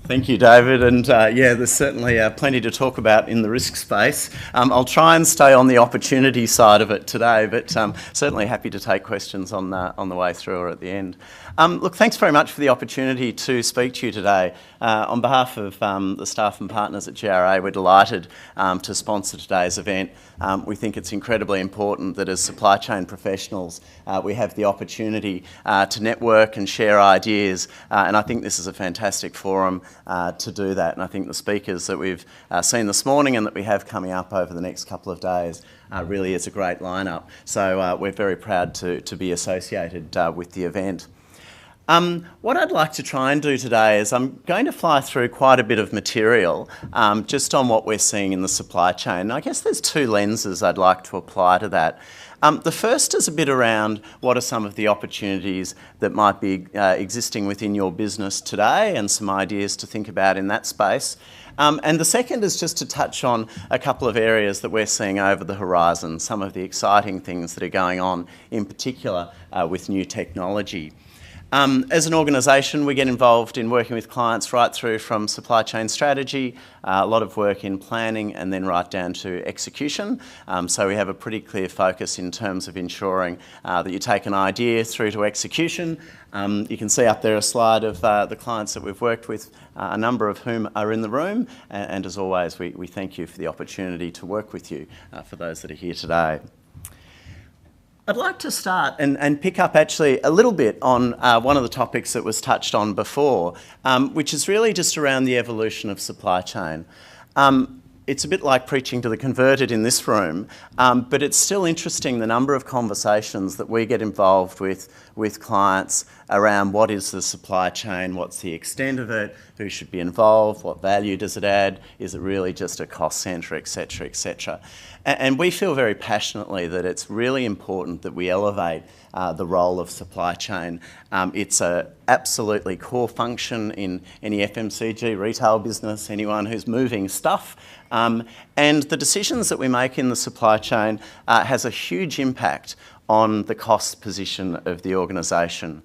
Thank you, David. And yeah, there's certainly plenty to talk about in the risk space. I'll try and stay on the opportunity side of it today, but certainly happy to take questions on the way through or at the end. Look, thanks very much for the opportunity to speak to you today. On behalf of the staff and partners at GRA, we're delighted to sponsor today's event. We think it's incredibly important that as supply chain professionals, we have the opportunity to network and share ideas, and I think this is a fantastic forum to do that. And I think the speakers that we've seen this morning and that we have coming up over the next couple of days really is a great lineup. So we're very proud to be associated with the event. What I'd like to try and do today is I'm going to fly through quite a bit of material just on what we're seeing in the supply chain. And I guess there's two lenses I'd like to apply to that. The first is a bit around what are some of the opportunities that might be existing within your business today and some ideas to think about in that space. And the second is just to touch on a couple of areas that we're seeing over the horizon, some of the exciting things that are going on, in particular with new technology. As an organisation, we get involved in working with clients right through from supply chain strategy, a lot of work in planning and then right down to execution. So we have a pretty clear focus in terms of ensuring that you take an idea through to execution. You can see up there a slide of the clients that we've worked with, a number of whom are in the room. And as always, we thank you for the opportunity to work with you for those that are here today. I'd like to start and pick up actually a little bit on one of the topics that was touched on before, which is really just around the evolution of supply chain. It's a bit like preaching to the converted in this room, but it's still interesting the number of conversations that we get involved with clients around what is the supply chain, what's the extent of it, who should be involved, what value does it add, is it really just a cost centre, etc., etc. And we feel very passionately that it's really important that we elevate the role of supply chain. It's an absolutely core function in any FMCG retail business, anyone who's moving stuff. And the decisions that we make in the supply chain has a huge impact on the cost position of the organisation.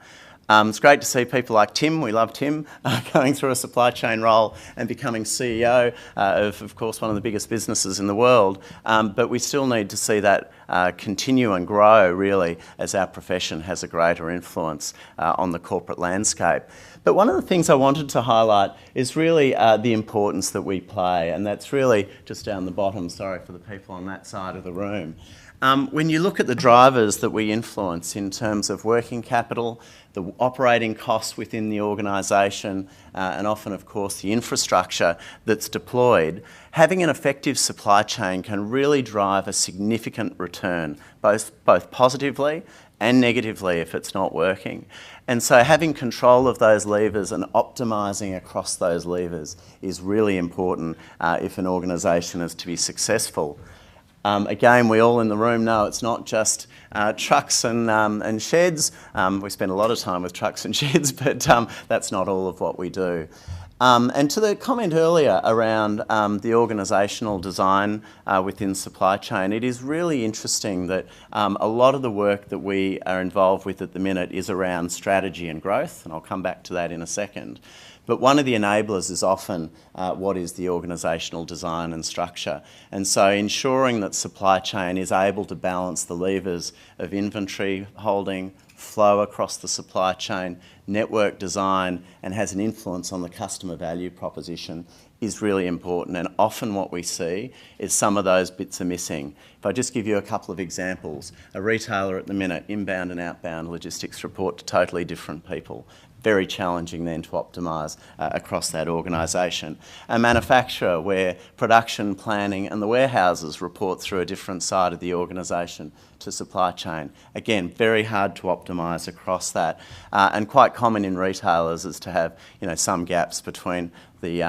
It's great to see people like Tim, we love Tim, going through a supply chain role and becoming CEO of course, one of the biggest businesses in the world. But we still need to see that continue and grow, really, as our profession has a greater influence on the corporate landscape. But one of the things I wanted to highlight is really the importance that we play, and that's really just down the bottom, sorry for the people on that side of the room. When you look at the drivers that we influence in terms of working capital, the operating costs within the organisation, and often, of course, the infrastructure that's deployed, having an effective supply chain can really drive a significant return, both positively and negatively if it's not working. And so having control of those levers and optimising across those levers is really important if an organisation is to be successful. Again, we all in the room know it's not just trucks and sheds. We spend a lot of time with trucks and sheds, but that's not all of what we do. And to the comment earlier around the organisational design within supply chain, it is really interesting that a lot of the work that we are involved with at the minute is around strategy and growth, and I'll come back to that in a second. But one of the enablers is often what is the organisational design and structure. And so ensuring that supply chain is able to balance the levers of inventory holding, flow across the supply chain, network design, and has an influence on the customer value proposition is really important. And often what we see is some of those bits are missing. If I just give you a couple of examples, a retailer at the minute, inbound and outbound logistics report to totally different people. Very challenging then to optimise across that organisation. A manufacturer where production, planning and the warehouses report through a different side of the organisation to supply chain. Again, very hard to optimise across that, and quite common in retailers is to have some gaps between the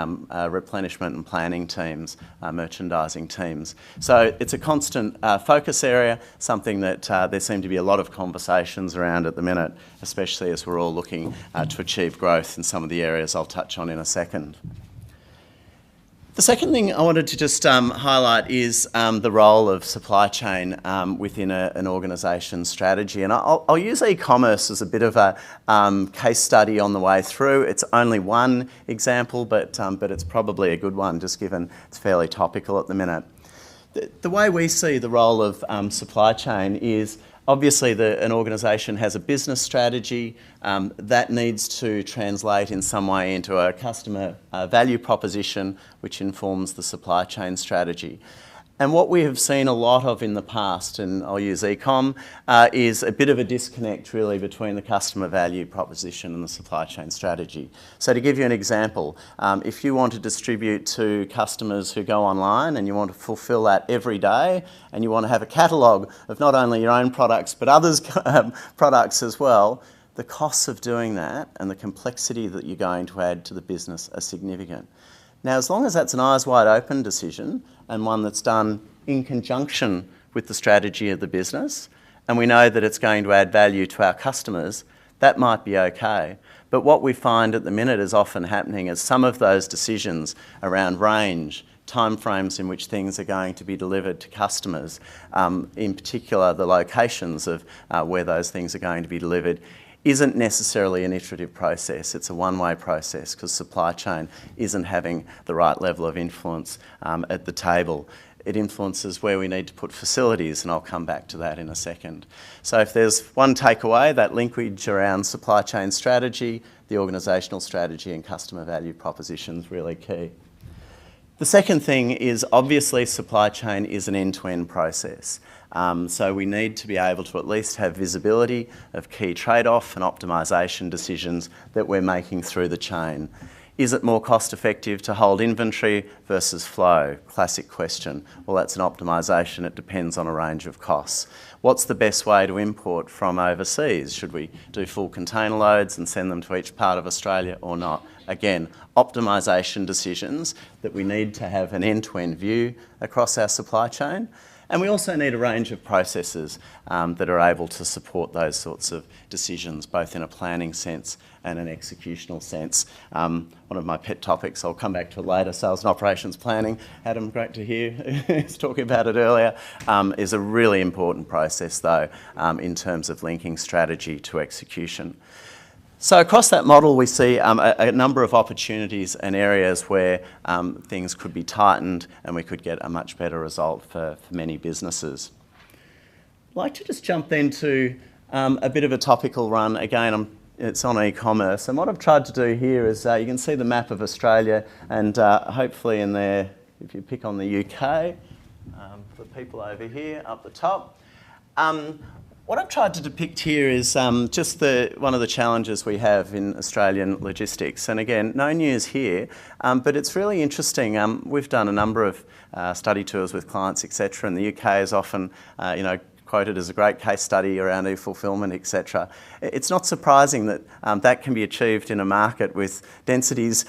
replenishment and planning teams, merchandising teams. So it's a constant focus area, something that there seem to be a lot of conversations around at the minute, especially as we're all looking to achieve growth in some of the areas I'll touch on in a second. The second thing I wanted to just highlight is the role of supply chain within an organisation's strategy. And I'll use e-commerce as a bit of a case study on the way through. It's only one example, but it's probably a good one, just given it's fairly topical at the minute. The way we see the role of supply chain is obviously an organisation has a business strategy that needs to translate in some way into a customer value proposition which informs the supply chain strategy. And what we have seen a lot of in the past, and I'll use e-com, is a bit of a disconnect really between the customer value proposition and the supply chain strategy. So to give you an example, if you want to distribute to customers who go online and you want to fulfil that every day and you want to have a catalogue of not only your own products but others' products as well, the costs of doing that and the complexity that you're going to add to the business are significant. Now, as long as that's an eyes wide open decision and one that's done in conjunction with the strategy of the business, and we know that it's going to add value to our customers, that might be okay. But what we find at the minute is often happening is some of those decisions around range, timeframes in which things are going to be delivered to customers, in particular the locations of where those things are going to be delivered, isn't necessarily an iterative process. It's a one-way process because supply chain isn't having the right level of influence at the table. It influences where we need to put facilities, and I'll come back to that in a second. So if there's one takeaway, that linkage around supply chain strategy, the organisational strategy and customer value proposition is really key. The second thing is obviously supply chain is an end-to-end process. So we need to be able to at least have visibility of key trade-off and optimisation decisions that we're making through the chain. Is it more cost effective to hold inventory versus flow? Classic question. Well, that's an optimisation. It depends on a range of costs. What's the best way to import from overseas? Should we do full container loads and send them to each part of Australia or not? Again, optimisation decisions that we need to have an end-to-end view across our supply chain. And we also need a range of processes that are able to support those sorts of decisions, both in a planning sense and an executional sense. One of my pet topics, I'll come back to it later, sales and operations planning. Adam, great to hear you talking about it earlier, is a really important process though in terms of linking strategy to execution. So across that model we see a number of opportunities and areas where things could be tightened and we could get a much better result for many businesses. I'd like to just jump then to a bit of a topical run. Again, it's on e-commerce, and what I've tried to do here is you can see the map of Australia, and hopefully in there, if you pick on the UK, the people over here up the top. What I've tried to depict here is just one of the challenges we have in Australian logistics. And again, no news here, but it's really interesting. We've done a number of study tours with clients, etc., and the UK is often, quoted as a great case study around e-fulfilment, etc. It's not surprising that that can be achieved in a market with densities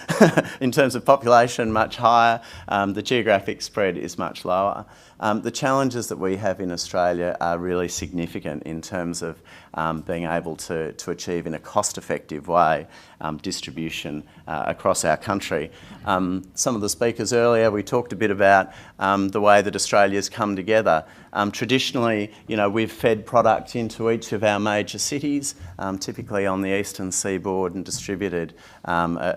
in terms of population much higher. The geographic spread is much lower. The challenges that we have in Australia are really significant in terms of being able to achieve in a cost-effective way distribution across our country. Some of the speakers earlier, we talked a bit about the way that Australia's come together. Traditionally, we've fed product into each of our major cities, typically on the eastern seaboard, and distributed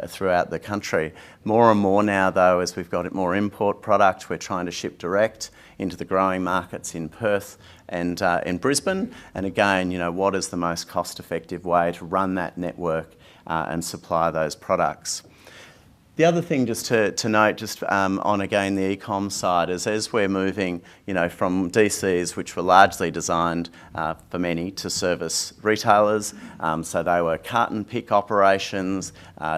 throughout the country. More and more now, though, as we've got more import product, we're trying to ship direct into the growing markets in Perth and in Brisbane. And again, what is the most cost-effective way to run that network and supply those products? The other thing just to note, just on again the e-com side, is as we're moving, from DCs, which were largely designed for many to service retailers, so they were carton pick operations,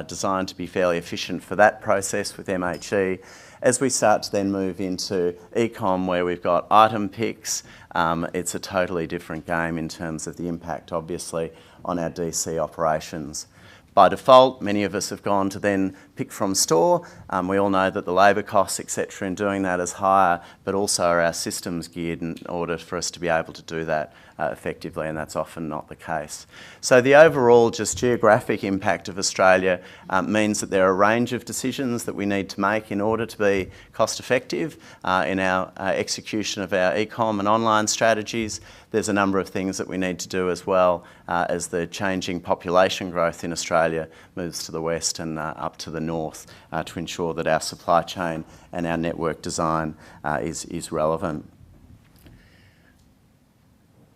designed to be fairly efficient for that process with MHE. As we start to then move into e-com, where we've got item picks, it's a totally different game in terms of the impact, obviously, on our DC operations. By default, many of us have gone to then pick from store. We all know that the labour costs, etc., in doing that is higher, but also are our systems geared in order for us to be able to do that effectively, and that's often not the case. So the overall just geographic impact of Australia means that there are a range of decisions that we need to make in order to be cost effective in our execution of our e-com and online strategies. There's a number of things that we need to do as well as the changing population growth in Australia moves to the west and up to the north to ensure that our supply chain and our network design is relevant.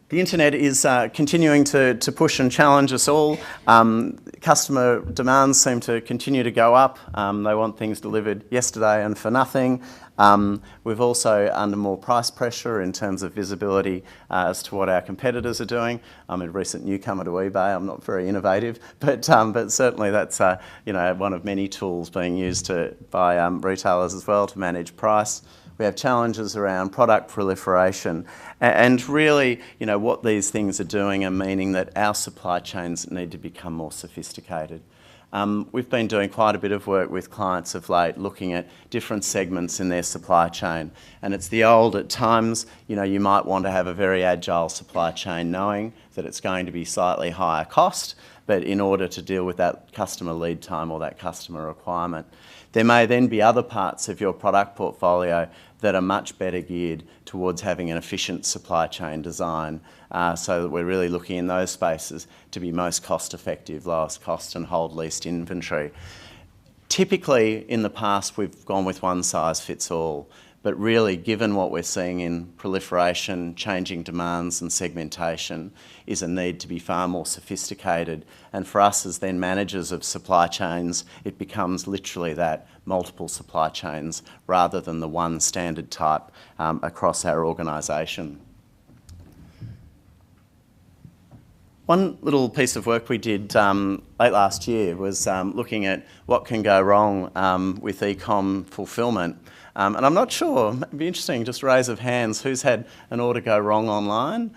The internet is continuing to push and challenge us all. Customer demands seem to continue to go up. They want things delivered yesterday and for nothing. We've also under more price pressure in terms of visibility as to what our competitors are doing. I'm a recent newcomer to eBay. I'm not very innovative, but certainly that's one of many tools being used by retailers as well to manage price. We have challenges around product proliferation, and really, what these things are doing are meaning that our supply chains need to become more sophisticated. We've been doing quite a bit of work with clients of late, looking at different segments in their supply chain, and it's the old, at times, you might want to have a very agile supply chain, knowing that it's going to be slightly higher cost, but in order to deal with that customer lead time or that customer requirement. There may then be other parts of your product portfolio that are much better geared towards having an efficient supply chain design, so that we're really looking in those spaces to be most cost effective, lowest cost and hold least inventory. Typically in the past we've gone with one size fits all, but really given what we're seeing in proliferation, changing demands and segmentation is a need to be far more sophisticated, and for us as then managers of supply chains it becomes literally that, multiple supply chains rather than the one standard type across our organisation. One little piece of work we did late last year was looking at what can go wrong with e-com fulfilment. And I'm not sure, it'd be interesting, just raise of hands, who's had an order go wrong online?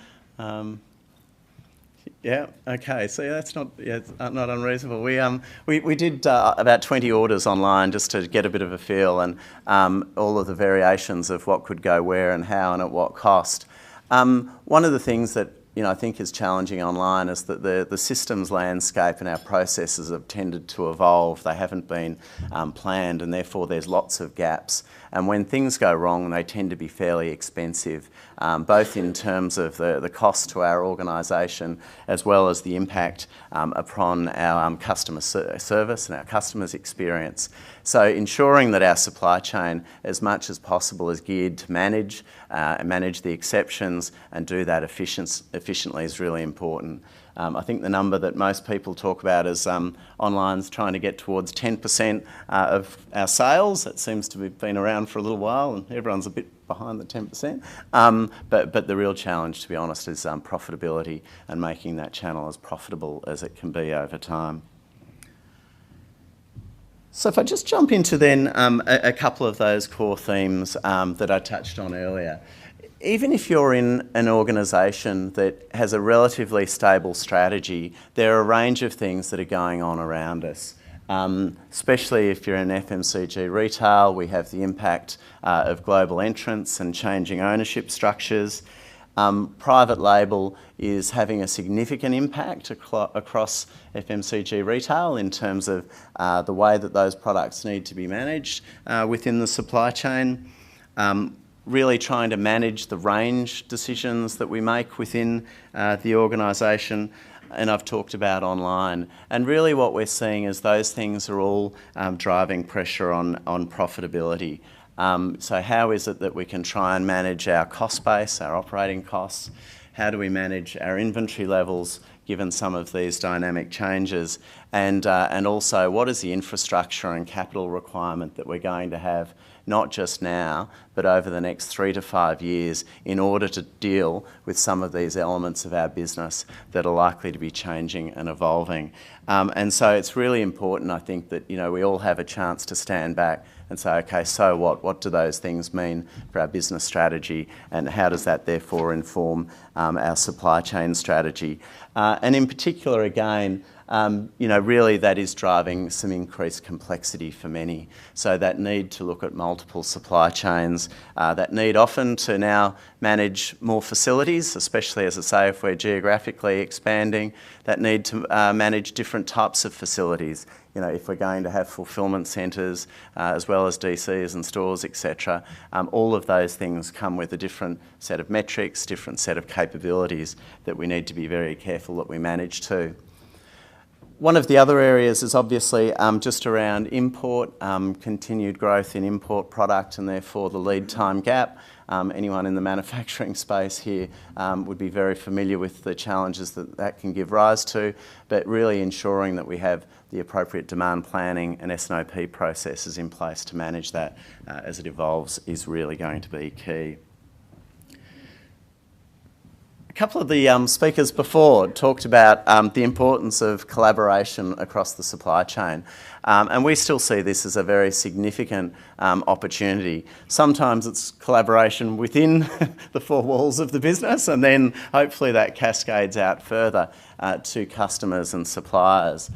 Yeah, okay, so that's not unreasonable. We did about 20 orders online just to get a bit of a feel, and all of the variations of what could go where and how and at what cost. One of the things that I think is challenging online is that the systems landscape and our processes have tended to evolve. They haven't been planned, and therefore there's lots of gaps. And when things go wrong, they tend to be fairly expensive, both in terms of the cost to our organisation as well as the impact upon our customer service and our customers' experience. So ensuring that our supply chain, as much as possible, is geared to manage the exceptions and do that efficiently is really important. I think the number that most people talk about is online's trying to get towards 10% of our sales. That seems to have been around for a little while, and everyone's a bit behind the 10%. But the real challenge, to be honest, is profitability and making that channel as profitable as it can be over time. So if I just jump into then a couple of those core themes that I touched on earlier. Even if you're in an organisation that has a relatively stable strategy, there are a range of things that are going on around us. Especially if you're in FMCG retail, we have the impact of global entrants and changing ownership structures. Private label is having a significant impact across FMCG retail in terms of the way that those products need to be managed within the supply chain. Really trying to manage the range decisions that we make within the organisation, and I've talked about online. And really what we're seeing is those things are all driving pressure on profitability. So how is it that we can try and manage our cost base, our operating costs? How do we manage our inventory levels given some of these dynamic changes? And also, what is the infrastructure and capital requirement that we're going to have, not just now, but over the next 3 to 5 years in order to deal with some of these elements of our business that are likely to be changing and evolving. And so it's really important, I think, that we all have a chance to stand back and say, okay, so what? What do those things mean for our business strategy, and how does that therefore inform our supply chain strategy? And in particular, again, really that is driving some increased complexity for many. So that need to look at multiple supply chains, that need often to now manage more facilities, especially, as I say, if we're geographically expanding, that need to manage different types of facilities. If we're going to have fulfilment centres as well as DCs and stores, etc., all of those things come with a different set of metrics, different set of capabilities that we need to be very careful that we manage too. One of the other areas is obviously just around import, continued growth in import product and therefore the lead time gap. Anyone in the manufacturing space here would be very familiar with the challenges that can give rise to, but really ensuring that we have the appropriate demand planning and S&OP processes in place to manage that as it evolves is really going to be key. A couple of the speakers before talked about the importance of collaboration across the supply chain. And we still see this as a very significant opportunity. Sometimes it's collaboration within the four walls of the business, and then hopefully that cascades out further to customers and suppliers.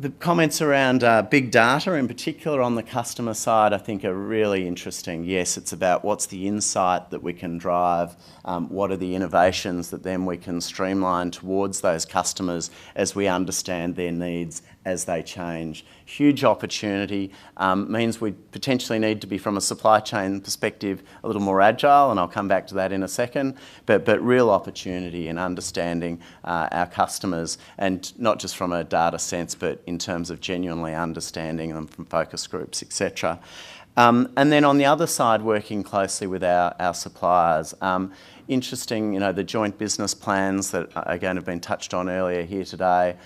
The comments around big data, in particular on the customer side, I think are really interesting. Yes, it's about what's the insight that we can drive, what are the innovations that then we can streamline towards those customers as we understand their needs as they change. Huge opportunity, means we potentially need to be, from a supply chain perspective, a little more agile, and I'll come back to that in a second, but real opportunity in understanding our customers, and not just from a data sense, but in terms of genuinely understanding them from focus groups, etc. And then on the other side, working closely with our suppliers. Interesting, the joint business plans that again have been touched on earlier here today.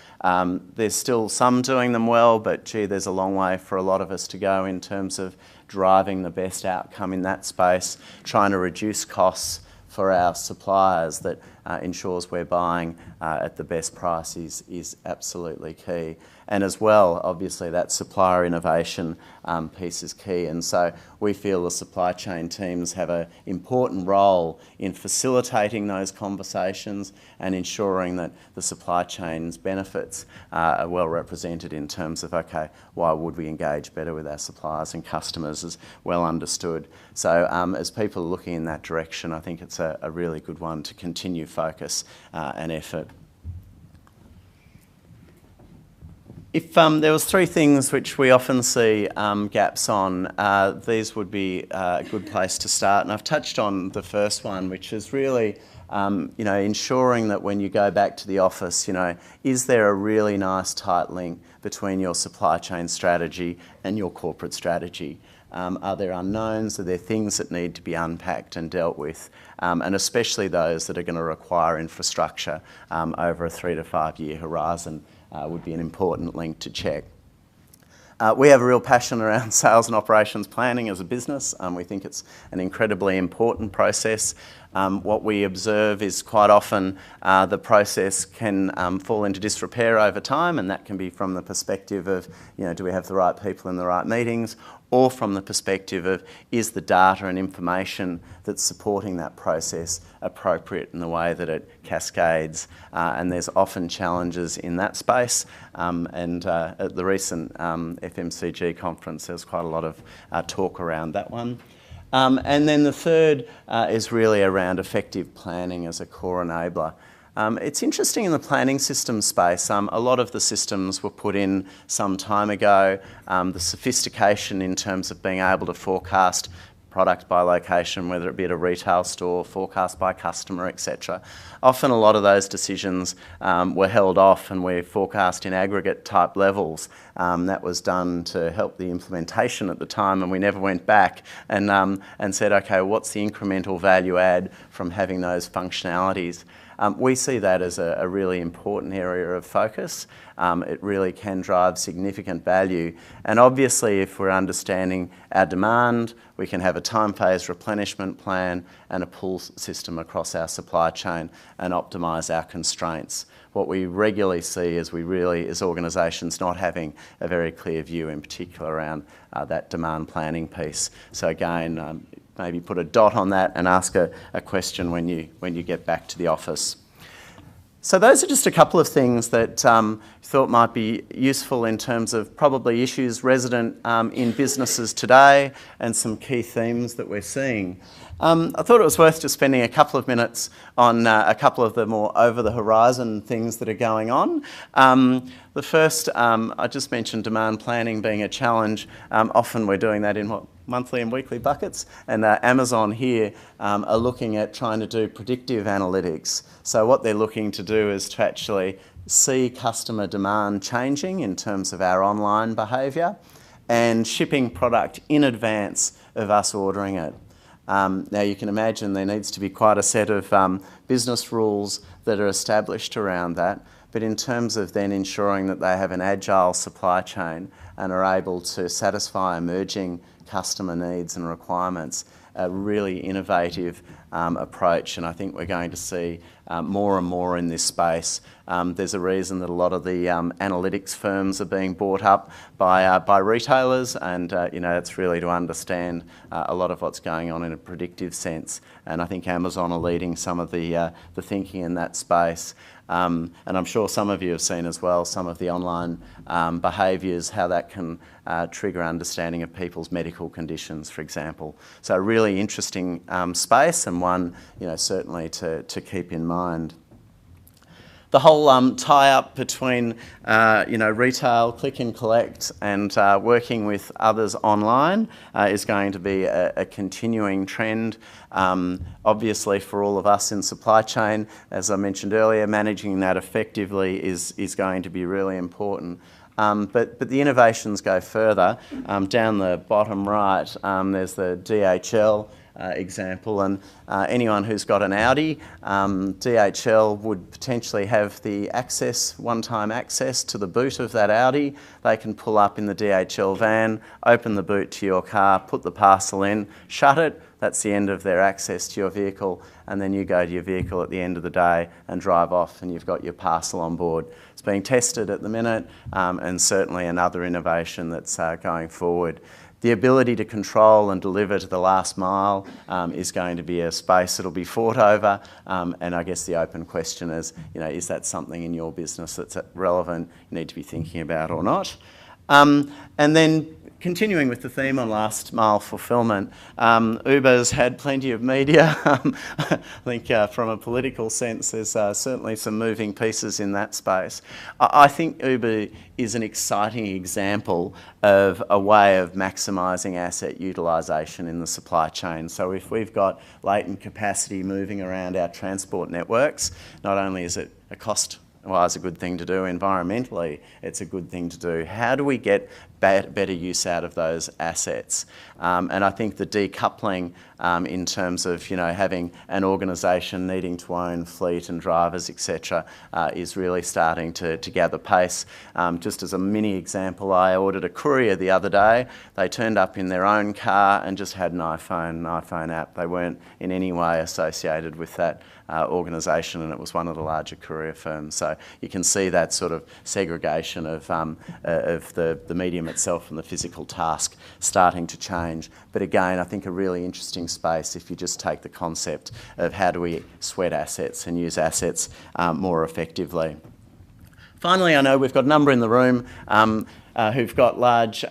There's still some doing them well, but gee, there's a long way for a lot of us to go in terms of driving the best outcome in that space, trying to reduce costs for our suppliers that ensures we're buying at the best price is absolutely key. And as well, obviously, that supplier innovation piece is key. And so we feel the supply chain teams have an important role in facilitating those conversations and ensuring that the supply chain's benefits are well represented in terms of, okay, why would we engage better with our suppliers and customers is well understood. So as people are looking in that direction, I think it's a really good one to continue focus and effort. If there was three things which we often see gaps on, these would be a good place to start. And I've touched on the first one, which is really, ensuring that when you go back to the office, is there a really nice tight link between your supply chain strategy and your corporate strategy? Are there unknowns? Are there things that need to be unpacked and dealt with? And especially those that are going to require infrastructure over a 3 to 5 year horizon. Would be an important link to check. We have a real passion around sales and operations planning as a business. We think it's an incredibly important process. What we observe is quite often the process can fall into disrepair over time, and that can be from the perspective of, do we have the right people in the right meetings, or from the perspective of, is the data and information that's supporting that process appropriate in the way that it cascades? And there's often challenges in that space. And at the recent FMCG conference, there was quite a lot of talk around that one. And then the third is really around effective planning as a core enabler. It's interesting in the planning system space, a lot of the systems were put in some time ago. The sophistication in terms of being able to forecast product by location, whether it be at a retail store, forecast by customer, etc. Often a lot of those decisions were held off and were forecast in aggregate type levels. That was done to help the implementation at the time, and we never went back and said, okay, what's the incremental value add from having those functionalities? We see that as a really important area of focus. It really can drive significant value. And obviously, if we're understanding our demand, we can have a time-phased replenishment plan and a pull system across our supply chain and optimise our constraints. What we regularly see is as organisations, not having a very clear view, in particular around that demand planning piece. So again, maybe put a dot on that and ask a question when you get back to the office. So those are just a couple of things that thought might be useful in terms of probably issues resident in businesses today and some key themes that we're seeing. I thought it was worth just spending a couple of minutes on a couple of the more over-the-horizon things that are going on. The first, I just mentioned demand planning being a challenge. Often we're doing that in monthly and weekly buckets, and Amazon here are looking at trying to do predictive analytics. So what they're looking to do is to actually see customer demand changing in terms of our online behaviour and shipping product in advance of us ordering it. Now you can imagine there needs to be quite a set of business rules that are established around that, but in terms of then ensuring that they have an agile supply chain and are able to satisfy emerging customer needs and requirements, a really innovative approach, and I think we're going to see more and more in this space. There's a reason that a lot of the analytics firms are being bought up by retailers, and it's really to understand a lot of what's going on in a predictive sense. And I think Amazon are leading some of the thinking in that space. And I'm sure some of you have seen as well some of the online behaviours, how that can trigger understanding of people's medical conditions, for example. So a really interesting space, and one certainly to keep in mind. The whole tie-up between retail, click and collect, and working with others online is going to be a continuing trend. Obviously, for all of us in supply chain, as I mentioned earlier, managing that effectively is going to be really important. But the innovations go further. Down the bottom right, there's the DHL example, and anyone who's got an Audi, DHL would potentially have the one-time access to the boot of that Audi. They can pull up in the DHL van, open the boot to your car, put the parcel in, shut it. That's the end of their access to your vehicle, and then you go to your vehicle at the end of the day and drive off, and you've got your parcel on board. It's being tested at the minute, and certainly another innovation that's going forward. The ability to control and deliver to the last mile is going to be a space that'll be fought over, and I guess the open question is, is that something in your business that's relevant, you need to be thinking about or not? And then continuing with the theme on last mile fulfilment, Uber's had plenty of media. I think from a political sense, there's certainly some moving pieces in that space. I think Uber is an exciting example of a way of maximising asset utilisation in the supply chain. So if we've got latent capacity moving around our transport networks, not only is it a cost-wise a good thing to do, environmentally it's a good thing to do. How do we get better use out of those assets? And I think the decoupling in terms of having an organisation needing to own fleet and drivers, etc., is really starting to gather pace. Just as a mini example, I ordered a courier the other day. They turned up in their own car and just had an iPhone app. They weren't in any way associated with that organisation, and it was one of the larger courier firms. So you can see that sort of segregation of the medium itself and the physical task starting to change. But again, I think a really interesting space if you just take the concept of how do we sweat assets and use assets more effectively. Finally, I know we've got a number in the room who've got large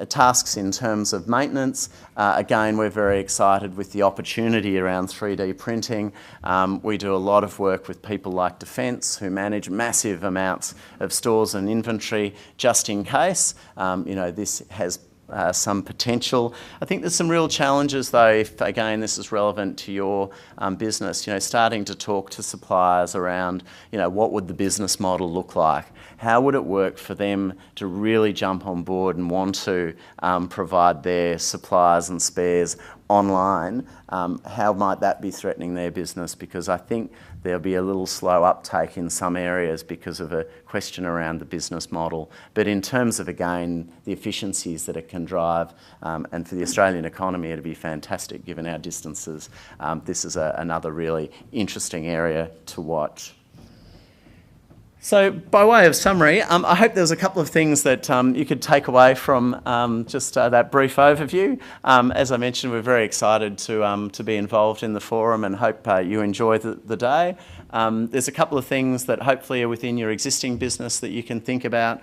tasks in terms of maintenance. Again, we're very excited with the opportunity around 3D printing. We do a lot of work with people like Defence, who manage massive amounts of stores and inventory just in case. This has some potential. I think there's some real challenges though, if again this is relevant to your business, starting to talk to suppliers around, what would the business model look like? How would it work for them to really jump on board and want to provide their supplies and spares online? How might that be threatening their business? Because I think there'll be a little slow uptake in some areas because of a question around the business model. But in terms of, again, the efficiencies that it can drive, and for the Australian economy, it'd be fantastic given our distances. This is another really interesting area to watch. So, by way of summary, I hope there was a couple of things that you could take away from just that brief overview. As I mentioned, we're very excited to be involved in the forum and hope you enjoy the day. There's a couple of things that hopefully are within your existing business that you can think about,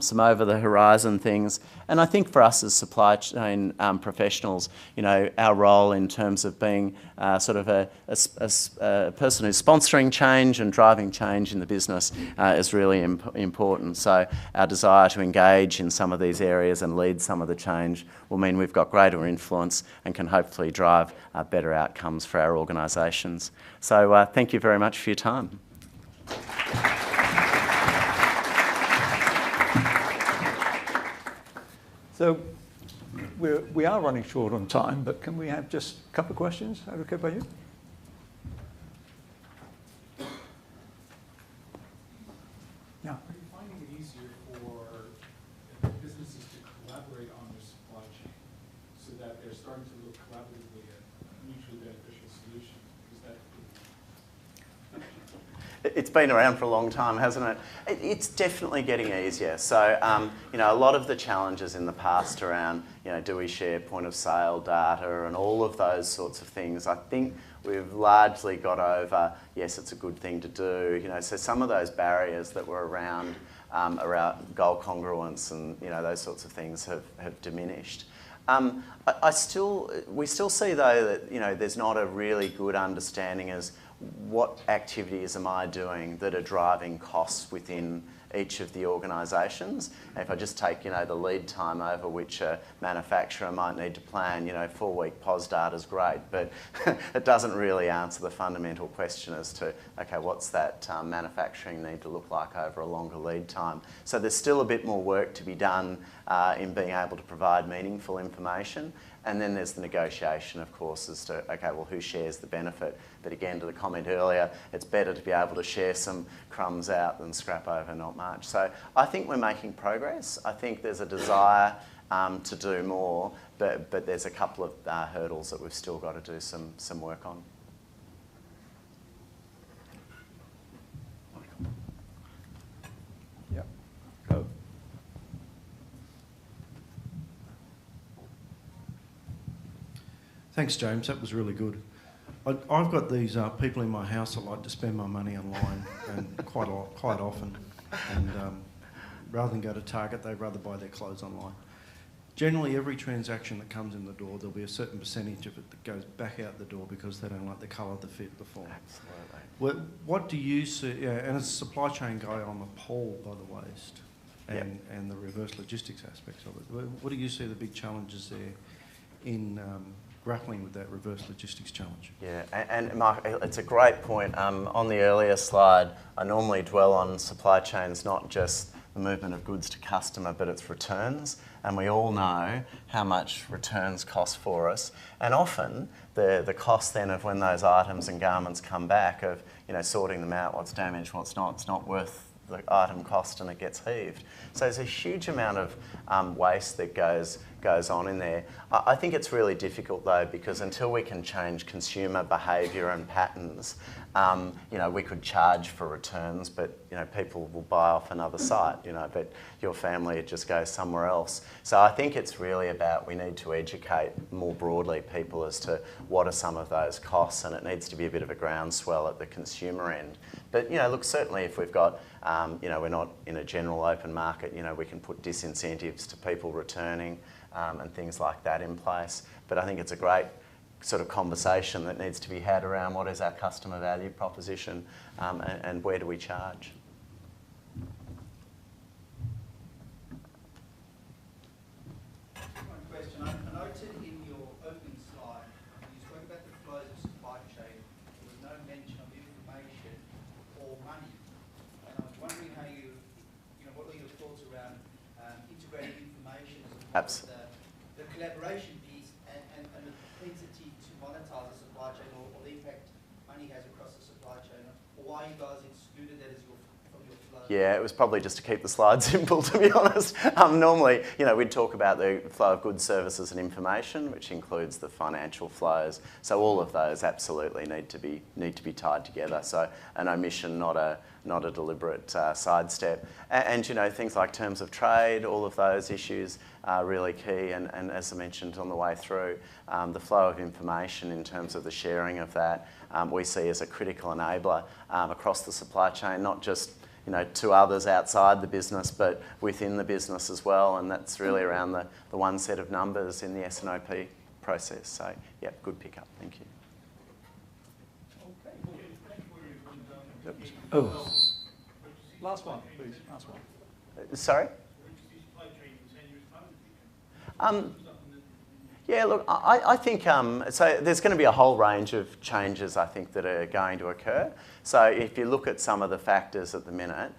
some over-the-horizon things. And I think for us as supply chain professionals, you know, our role in terms of being sort of a person who's sponsoring change and driving change in the business is really important. So our desire to engage in some of these areas and lead some of the change will mean we've got greater influence and can hopefully drive better outcomes for our organisations. So thank you very much for your time. So we are running short on time, but can we have just a couple of questions? Is that okay by you? Yeah. Are you finding it easier for businesses to collaborate on their supply chain so that they're starting to look collaboratively at mutually beneficial solutions? It's been around for a long time, hasn't it? It's definitely getting easier. So, you know, a lot of the challenges in the past around, you know, do we share point of sale data and all of those sorts of things, I think we've largely got over, yes, it's a good thing to do. You know, so some of those barriers that were around goal congruence and, you know, those sorts of things have diminished. We still see though that, you know, there's not a really good understanding as what activities am I doing that are driving costs within each of the organisations. If I just take, you know, the lead time over which a manufacturer might need to plan, you know, 4-week POS data is great, but it doesn't really answer the fundamental question as to, okay, what's that manufacturing need to look like over a longer lead time? So there's still a bit more work to be done in being able to provide meaningful information. And then there's the negotiation, of course, as to, okay, well, who shares the benefit? But again, to the comment earlier, it's better to be able to share some crumbs out than scrap over not much. So I think we're making progress. I think there's a desire to do more, but there's a couple of hurdles that we've still got to do some work on. Yeah. Go. Thanks, James. That was really good. I've got these people in my house that like to spend my money online and quite often. And rather than go to Target, they'd rather buy their clothes online. Generally, every transaction that comes in the door, there'll be a certain percentage of it that goes back out the door because they don't like the colour, the fit, the form. Absolutely. What do you see, and as a supply chain guy, I'm appalled by the waste and the reverse logistics aspects of it. What do you see the big challenges there in grappling with that reverse logistics challenge? Yeah, and Mark, it's a great point. On the earlier slide, I normally dwell on supply chains, not just the movement of goods to customer, but it's returns. And we all know how much returns cost for us. And often the cost then of when those items and garments come back of, you know, sorting them out, what's damaged, what's not, it's not worth the item cost and it gets heaved. So there's a huge amount of waste that goes on in there. I think it's really difficult though, because until we can change consumer behaviour and patterns, you know, we could charge for returns, but, you know, people will buy off another site, you know, but your family just goes somewhere else. So I think it's really about, we need to educate more broadly people as to what are some of those costs, and it needs to be a bit of a groundswell at the consumer end. But, you know, look, certainly if we've got, you know, we're not in a general open market, you know, we can put disincentives to people returning and things like that in place. But I think it's a great sort of conversation that needs to be had around what is our customer value proposition and where do we charge. One question. I noted in your opening slide, you spoke about the flows of supply chain. There was no mention of information or money. And I was wondering how you know, what are your thoughts around integrating information as part of the collaboration piece and the propensity to monetize the supply chain or the impact money has across the supply chain? Or why you guys excluded that as from your flow? Yeah, it was probably just to keep the slides simple, to be honest. Normally, we'd talk about the flow of goods, services and information, which includes the financial flows. So all of those absolutely need to be tied together. So an omission, not a deliberate sidestep. And things like terms of trade, all of those issues are really key. And as I mentioned on the way through, the flow of information in terms of the sharing of that, we see as a critical enabler across the supply chain, not just to others outside the business, but within the business as well. And that's really around the one set of numbers in the S&OP process. So, yeah, good pickup. Thank you. Oh, last one, please. Last one. Sorry? Yeah, look, I think, so there's going to be a whole range of changes, I think, that are going to occur. So if you look at some of the factors at the minute,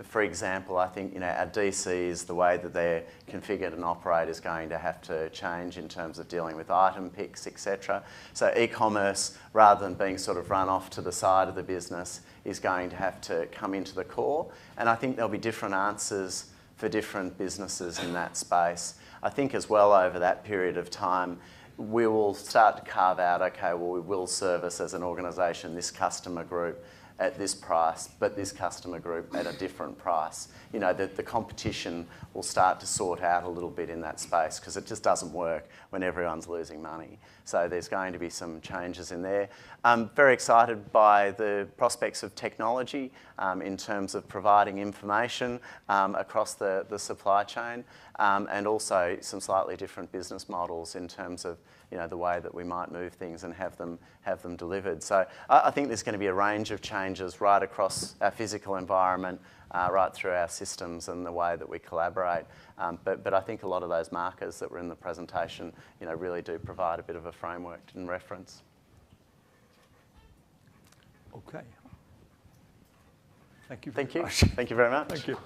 for example, I think, our DCs, the way that they're configured and operate is going to have to change in terms of dealing with item picks, etc. So e-commerce, rather than being sort of run off to the side of the business, is going to have to come into the core. And I think there'll be different answers for different businesses in that space. I think as well over that period of time, we will start to carve out, okay, well, we will service as an organisation this customer group at this price, but this customer group at a different price. The competition will start to sort out a little bit in that space because it just doesn't work when everyone's losing money. So there's going to be some changes in there. I'm very excited by the prospects of technology in terms of providing information across the supply chain and also some slightly different business models in terms of the way that we might move things and have them delivered. So I think there's going to be a range of changes right across our physical environment, right through our systems and the way that we collaborate. But I think a lot of those markers that were in the presentation, really do provide a bit of a framework and reference. Okay. Thank you. Thank you. Thank you very much. Thank you.